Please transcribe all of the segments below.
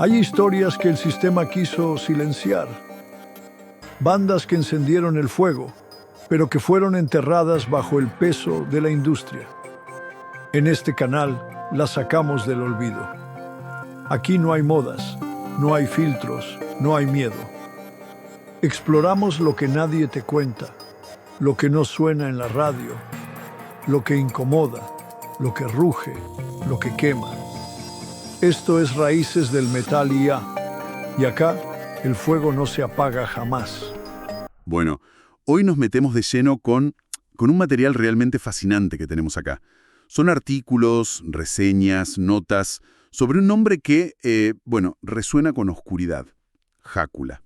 Hay historias que el sistema quiso silenciar, bandas que encendieron el fuego, pero que fueron enterradas bajo el peso de la industria. En este canal las sacamos del olvido. Aquí no hay modas, no hay filtros, no hay miedo. Exploramos lo que nadie te cuenta, lo que no suena en la radio, lo que incomoda, lo que ruge, lo que quema. Esto es Raíces del Metal IA, y acá el fuego no se apaga jamás. Bueno, hoy nos metemos de lleno con un material realmente fascinante que tenemos acá. Son artículos, reseñas, notas sobre un nombre que, resuena con oscuridad. Jácula.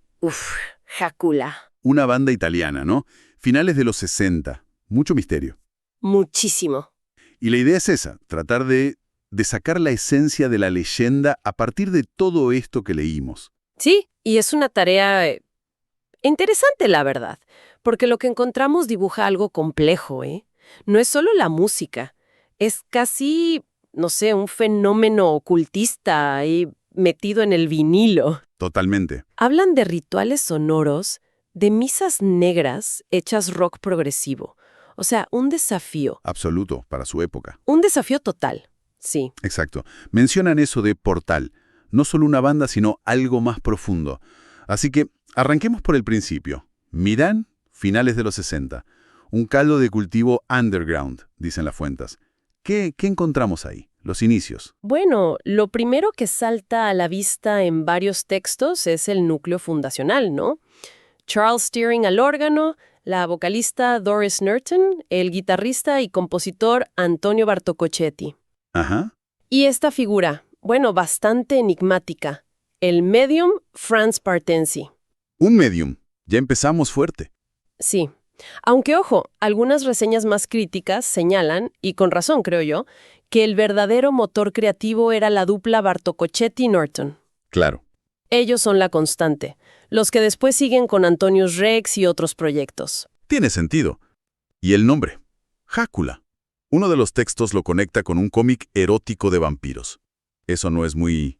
Jácula. Una banda italiana, ¿no? Finales de los 60. Mucho misterio. Muchísimo. Y la idea es esa, tratar de sacar la esencia de la leyenda a partir de todo esto que leímos. Sí, y es una tarea interesante, la verdad, porque lo que encontramos dibuja algo complejo, ¿eh? No es solo la música, es casi, no sé, un fenómeno ocultista ahí metido en el vinilo. Totalmente. Hablan de rituales sonoros, de misas negras hechas rock progresivo. O sea, un desafío. Absoluto, para su época. Un desafío total, sí. Exacto. Mencionan eso de portal. No solo una banda, sino algo más profundo. Así que arranquemos por el principio. Mirán, finales de los 60. Un caldo de cultivo underground, dicen las fuentes. ¿Qué encontramos ahí? Los inicios. Bueno, lo primero que salta a la vista en varios textos es el núcleo fundacional, ¿no? Charles Steering al órgano, la vocalista Doris Norton, el guitarrista y compositor Antonio Bartococchetti. Ajá. Y esta figura, bastante enigmática, el medium Franz Partensi. Un medium. Ya empezamos fuerte. Sí. Aunque, ojo, algunas reseñas más críticas señalan, y con razón creo yo, que el verdadero motor creativo era la dupla Bartococchetti-Norton. Claro. Ellos son la constante, los que después siguen con Antonius Rex y otros proyectos. Tiene sentido. ¿Y el nombre? Jácula. Uno de los textos lo conecta con un cómic erótico de vampiros. Eso no es muy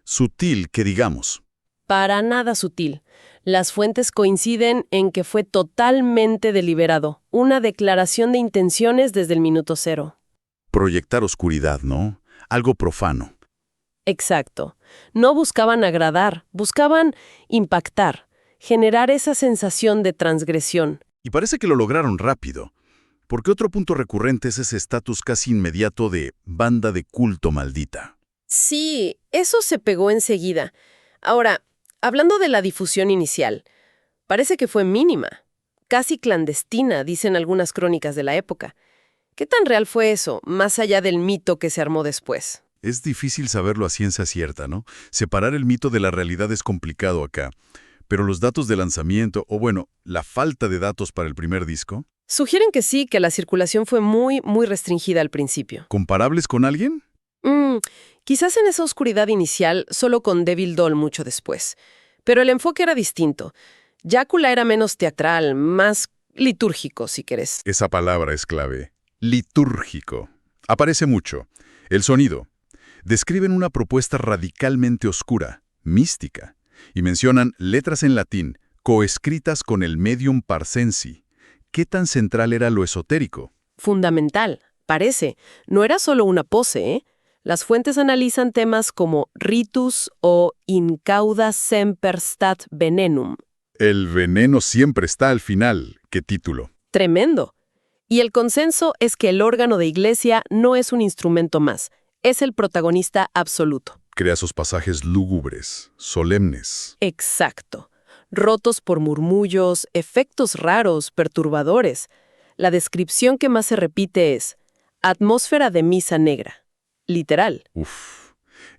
sutil, que digamos. Para nada sutil. Las fuentes coinciden en que fue totalmente deliberado, una declaración de intenciones desde el minuto cero. Proyectar oscuridad, ¿no? Algo profano. Exacto. No buscaban agradar, buscaban impactar, generar esa sensación de transgresión. Y parece que lo lograron rápido, porque otro punto recurrente es ese estatus casi inmediato de banda de culto maldita. Sí, eso se pegó enseguida. Ahora, hablando de la difusión inicial, parece que fue mínima, casi clandestina, dicen algunas crónicas de la época. ¿Qué tan real fue eso, más allá del mito que se armó después? Es difícil saberlo a ciencia cierta, ¿no? Separar el mito de la realidad es complicado acá. Pero los datos de lanzamiento, la falta de datos para el primer disco... Sugieren que sí, que la circulación fue muy, muy restringida al principio. ¿Comparables con alguien? Quizás en esa oscuridad inicial, solo con Devil Doll mucho después. Pero el enfoque era distinto. Jácula era menos teatral, más litúrgico, si querés. Esa palabra es clave. Litúrgico. Aparece mucho. El sonido. Describen una propuesta radicalmente oscura, mística, y mencionan letras en latín, coescritas con el medium Parsensi. ¿Qué tan central era lo esotérico? Fundamental, parece. No era solo una pose, ¿eh? Las fuentes analizan temas como ritus o in cauda semper stat venenum. El veneno siempre está al final. ¿Qué título? Tremendo. Y el consenso es que el órgano de iglesia no es un instrumento más. Es el protagonista absoluto. Crea esos pasajes lúgubres, solemnes. Exacto. Rotos por murmullos, efectos raros, perturbadores. La descripción que más se repite es atmósfera de misa negra. Literal.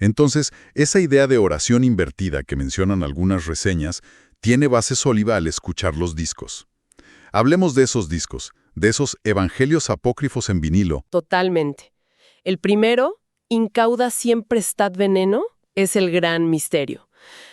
Entonces, esa idea de oración invertida que mencionan algunas reseñas tiene base sólida al escuchar los discos. Hablemos de esos discos, de esos evangelios apócrifos en vinilo. Totalmente. El primero, in cauda siempre stat veneno, es el gran misterio.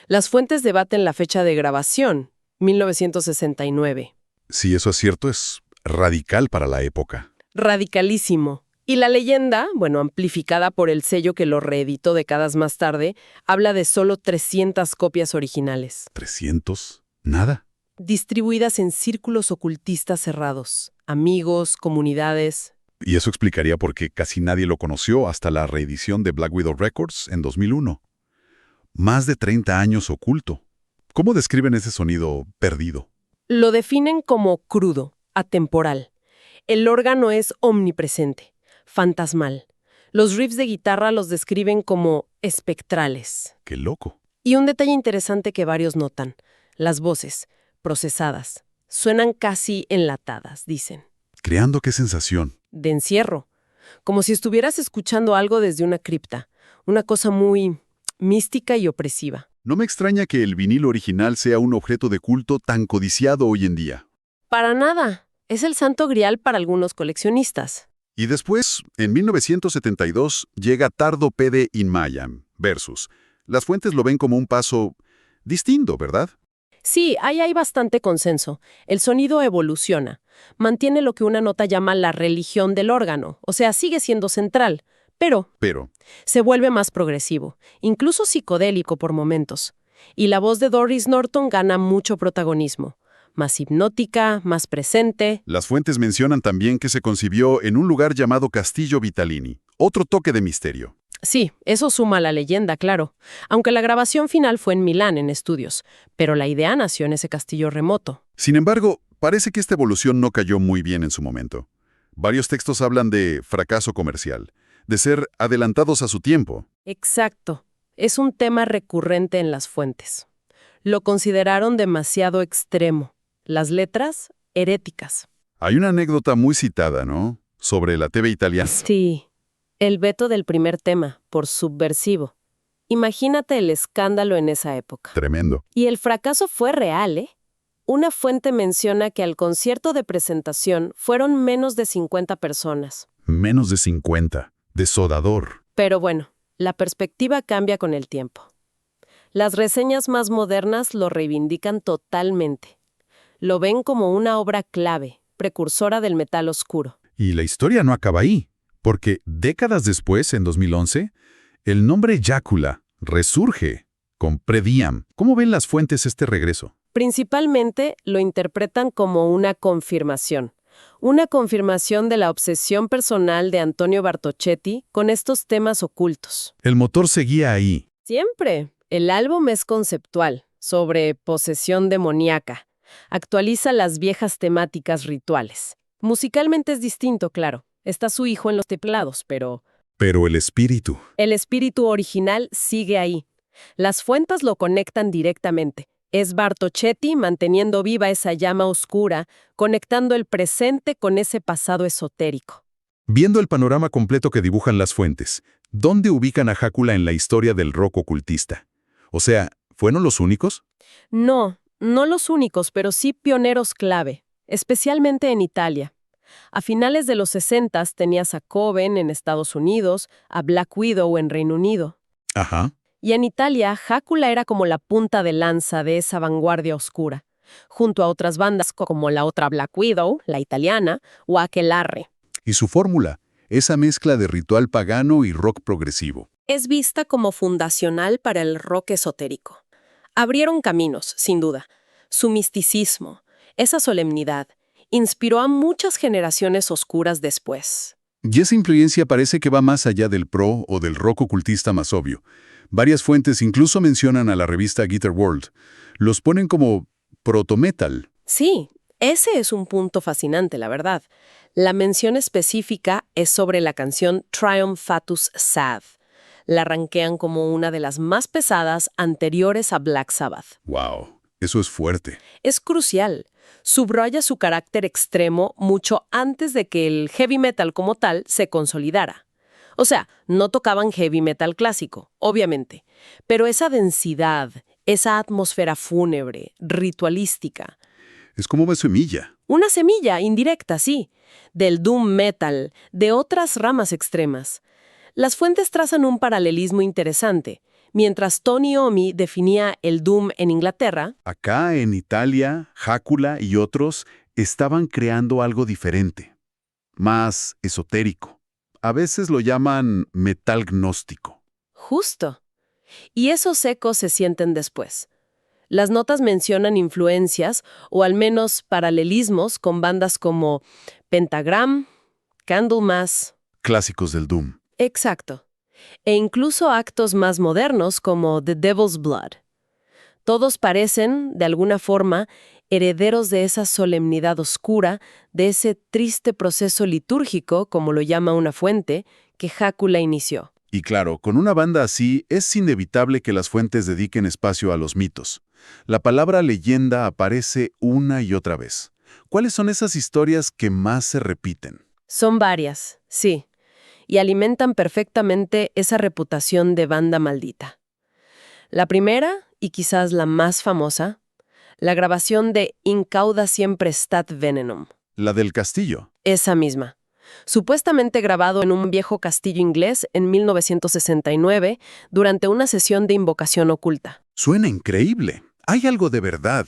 Las fuentes debaten la fecha de grabación, 1969. Si eso es cierto, es radical para la época. Radicalísimo. Y la leyenda, bueno, amplificada por el sello que lo reeditó décadas más tarde, habla de solo 300 copias originales, ¿300? Nada. distribuidas en círculos ocultistas cerrados, amigos, comunidades. Y eso explicaría por qué casi nadie lo conoció hasta la reedición de Black Widow Records en 2001. Más de 30 años oculto. ¿Cómo describen ese sonido perdido? Lo definen como crudo, atemporal. El órgano es omnipresente, fantasmal. Los riffs de guitarra los describen como espectrales. ¡Qué loco! Y un detalle interesante que varios notan, las voces, procesadas, suenan casi enlatadas, dicen, ¿Creando qué sensación? de encierro, como si estuvieras escuchando algo desde una cripta, una cosa muy mística y opresiva. No me extraña que el vinilo original sea un objeto de culto tan codiciado hoy en día. Para nada, es el santo grial para algunos coleccionistas. Y después, en 1972, llega Tardo Pede in Mayam, versus. Las fuentes lo ven como un paso distinto, ¿verdad? Sí, ahí hay bastante consenso. El sonido evoluciona. Mantiene lo que una nota llama la religión del órgano, o sea, sigue siendo central, pero Pero, se vuelve más progresivo, incluso psicodélico por momentos. Y la voz de Doris Norton gana mucho protagonismo. Más hipnótica, más presente. las fuentes mencionan también que se concibió en un lugar llamado Castillo Vitalini, otro toque de misterio. Sí, eso suma a la leyenda, claro. Aunque la grabación final fue en Milán, en estudios, pero la idea nació en ese castillo remoto. Sin embargo, parece que esta evolución no cayó muy bien en su momento. Varios textos hablan de fracaso comercial, de ser adelantados a su tiempo. Exacto. Es un tema recurrente en las fuentes. Lo consideraron demasiado extremo. Las letras, heréticas. Hay una anécdota muy citada, ¿no? Sobre la TV italiana. Sí. El veto del primer tema, por subversivo. Imagínate el escándalo en esa época. Tremendo. Y el fracaso fue real, ¿eh? Una fuente menciona que al concierto de presentación fueron menos de 50 personas. Menos de 50. Desodador. Pero bueno, la perspectiva cambia con el tiempo. Las reseñas más modernas lo reivindican totalmente. Lo ven como una obra clave, precursora del metal oscuro. Y la historia no acaba ahí, porque décadas después, en 2011, el nombre Jácula resurge con Prediam. ¿Cómo ven las fuentes este regreso? Principalmente lo interpretan como una confirmación de la obsesión personal de Antonio Bartocchetti con estos temas ocultos. El motor seguía ahí. Siempre. El álbum es conceptual, sobre posesión demoníaca. Actualiza las viejas temáticas rituales. Musicalmente es distinto, claro. Está su hijo en los teclados, pero Pero el espíritu. el espíritu original sigue ahí. Las fuentes lo conectan directamente. Es Bartocchetti manteniendo viva esa llama oscura, conectando el presente con ese pasado esotérico. Viendo el panorama completo que dibujan las fuentes, ¿dónde ubican a Jácula en la historia del rock ocultista? O sea, ¿fueron los únicos? No los únicos, pero sí pioneros clave, especialmente en Italia. A finales de los 60 tenías a Coven en Estados Unidos, a Black Widow en Reino Unido. Ajá. Y en Italia, Jácula era como la punta de lanza de esa vanguardia oscura, junto a otras bandas como la otra Black Widow, la italiana, o Aquelarre. Y su fórmula, esa mezcla de ritual pagano y rock progresivo. Es vista como fundacional para el rock esotérico. Abrieron caminos, sin duda. Su misticismo, esa solemnidad, inspiró a muchas generaciones oscuras después. Y esa influencia parece que va más allá del pro o del rock ocultista más obvio. Varias fuentes incluso mencionan a la revista Guitar World. Los ponen como proto-metal. Sí, ese es un punto fascinante, la verdad. La mención específica es sobre la canción Triumphatus Sad. La rankean como una de las más pesadas anteriores a Black Sabbath. ¡Wow! Eso es fuerte. Es crucial. Subraya su carácter extremo mucho antes de que el heavy metal como tal se consolidara. O sea, no tocaban heavy metal clásico, obviamente, pero esa densidad, esa atmósfera fúnebre, ritualística. Es como una semilla. Una semilla indirecta, sí, del doom metal, de otras ramas extremas. Las fuentes trazan un paralelismo interesante. Mientras Tony Iommi definía el doom en Inglaterra, Acá en Italia, Jácula y otros estaban creando algo diferente, más esotérico, A veces lo llaman metal gnóstico. Justo. Y esos ecos se sienten después. Las notas mencionan influencias, o al menos paralelismos, con bandas como Pentagram, Candlemass. Clásicos del Doom. Exacto. E incluso actos más modernos como The Devil's Blood. Todos parecen, de alguna forma, herederos de esa solemnidad oscura, de ese triste proceso litúrgico, como lo llama una fuente, que Hákula inició. Y claro, con una banda así, es inevitable que las fuentes dediquen espacio a los mitos. La palabra leyenda aparece una y otra vez. ¿Cuáles son esas historias que más se repiten? Son varias, sí, y alimentan perfectamente esa reputación de banda maldita. La primera, y quizás la más famosa, la grabación de Incauda siempre stat venenum. La del castillo. Esa misma. Supuestamente grabado en un viejo castillo inglés en 1969 durante una sesión de invocación oculta. Suena increíble. Hay algo de verdad.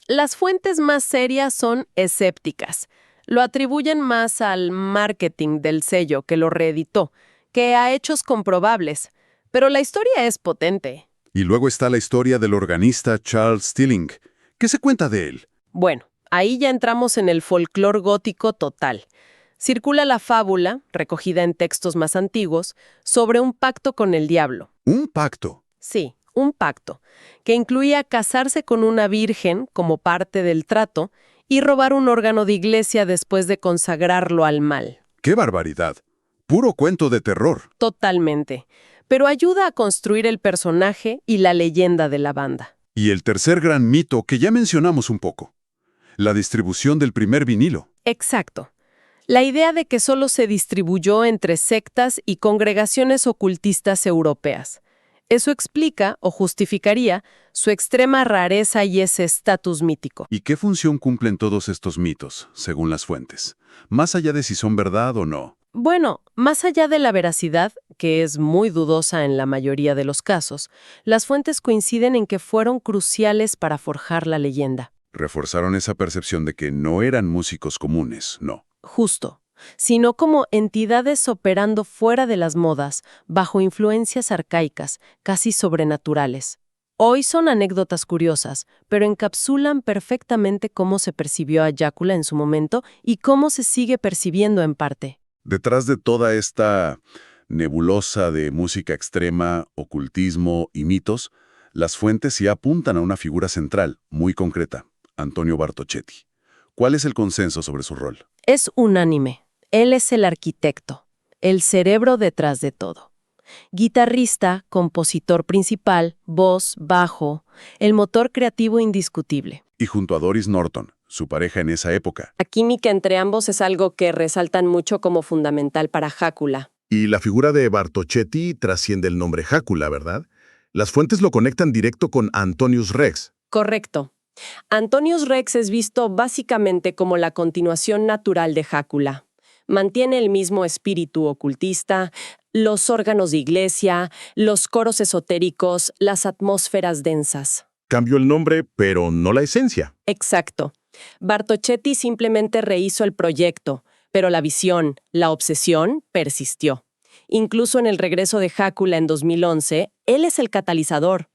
Las fuentes más serias son escépticas. Lo atribuyen más al marketing del sello que lo reeditó, que a hechos comprobables. Pero la historia es potente. Y luego está la historia del organista Charles Stilling. ¿Qué se cuenta de él? Bueno, ahí ya entramos en el folclore gótico total. Circula la fábula, recogida en textos más antiguos, sobre un pacto con el diablo. ¿Un pacto? Sí, un pacto, que incluía casarse con una virgen como parte del trato y robar un órgano de iglesia después de consagrarlo al mal. ¡Qué barbaridad! Puro cuento de terror. Totalmente. Pero ayuda a construir el personaje y la leyenda de la banda. Y el tercer gran mito que ya mencionamos un poco. La distribución del primer vinilo. Exacto. La idea de que solo se distribuyó entre sectas y congregaciones ocultistas europeas. Eso explica o justificaría su extrema rareza y ese estatus mítico. ¿Y qué función cumplen todos estos mitos, según las fuentes? Más allá de si son verdad o no. Bueno, más allá de la veracidad, que es muy dudosa en la mayoría de los casos, las fuentes coinciden en que fueron cruciales para forjar la leyenda. Reforzaron esa percepción de que no eran músicos comunes, no. Justo, sino como entidades operando fuera de las modas, bajo influencias arcaicas, casi sobrenaturales. Hoy son anécdotas curiosas, pero encapsulan perfectamente cómo se percibió a Hákula en su momento y cómo se sigue percibiendo en parte. Detrás de toda esta nebulosa de música extrema, ocultismo y mitos, las fuentes sí apuntan a una figura central, muy concreta, Antonio Bartocchetti. ¿Cuál es el consenso sobre su rol? Es unánime. Él es el arquitecto, el cerebro detrás de todo. Guitarrista, compositor principal, voz, bajo, el motor creativo indiscutible. Y junto a Doris Norton, su pareja en esa época. La química entre ambos es algo que resaltan mucho como fundamental para Hákula. Y la figura de Bartocchetti trasciende el nombre Hákula, ¿verdad? Las fuentes lo conectan directo con Antonius Rex. Correcto. Antonius Rex es visto básicamente como la continuación natural de Hákula. Mantiene el mismo espíritu ocultista, los órganos de iglesia, los coros esotéricos, las atmósferas densas. Cambió el nombre, pero no la esencia. Exacto. Bartocchetti simplemente rehizo el proyecto, pero la visión, la obsesión, persistió. Incluso en el regreso de Hákula en 2011, él es el catalizador.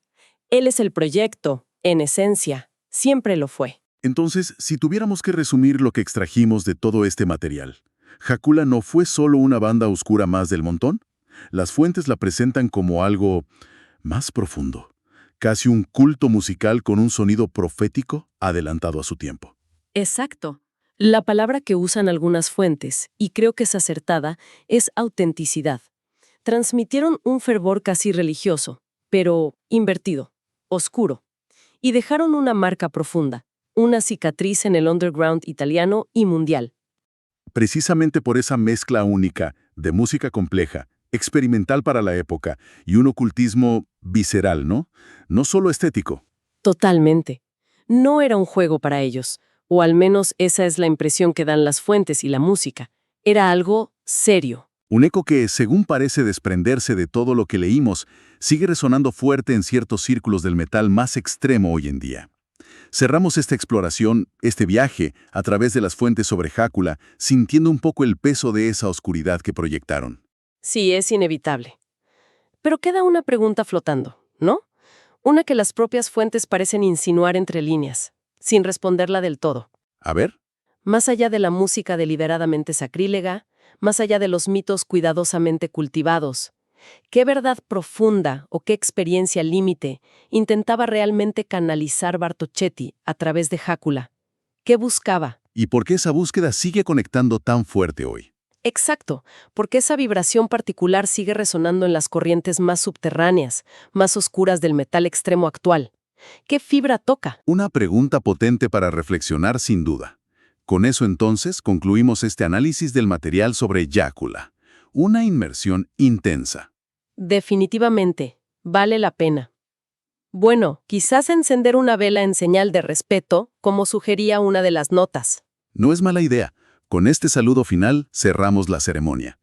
Él es el proyecto, en esencia. Siempre lo fue. Entonces, si tuviéramos que resumir lo que extrajimos de todo este material, ¿Hákula no fue solo una banda oscura más del montón? Las fuentes la presentan como algo más profundo, casi un culto musical con un sonido profético adelantado a su tiempo. Exacto. La palabra que usan algunas fuentes, y creo que es acertada, es autenticidad. Transmitieron un fervor casi religioso, pero invertido, oscuro, y dejaron una marca profunda, una cicatriz en el underground italiano y mundial. Precisamente por esa mezcla única de música compleja, experimental para la época y un ocultismo visceral, ¿no? No solo estético. Totalmente. No era un juego para ellos, o al menos esa es la impresión que dan las fuentes y la música. Era algo serio. Un eco que, según parece desprenderse de todo lo que leímos, sigue resonando fuerte en ciertos círculos del metal más extremo hoy en día. Cerramos esta exploración, este viaje, a través de las fuentes sobre Hácula, sintiendo un poco el peso de esa oscuridad que proyectaron. Sí, es inevitable. Pero queda una pregunta flotando, ¿no? Una que las propias fuentes parecen insinuar entre líneas, sin responderla del todo. A ver. Más allá de la música deliberadamente sacrílega, más allá de los mitos cuidadosamente cultivados, ¿qué verdad profunda o qué experiencia límite intentaba realmente canalizar Bartocchetti a través de Hácula? ¿Qué buscaba? ¿Y por qué esa búsqueda sigue conectando tan fuerte hoy? Exacto, porque esa vibración particular sigue resonando en las corrientes más subterráneas, más oscuras del metal extremo actual. ¿Qué fibra toca? Una pregunta potente para reflexionar sin duda. Con eso entonces concluimos este análisis del material sobre Hácula. Una inmersión intensa. Definitivamente, vale la pena. Bueno, quizás encender una vela en señal de respeto, como sugería una de las notas. No es mala idea. Con este saludo final cerramos la ceremonia.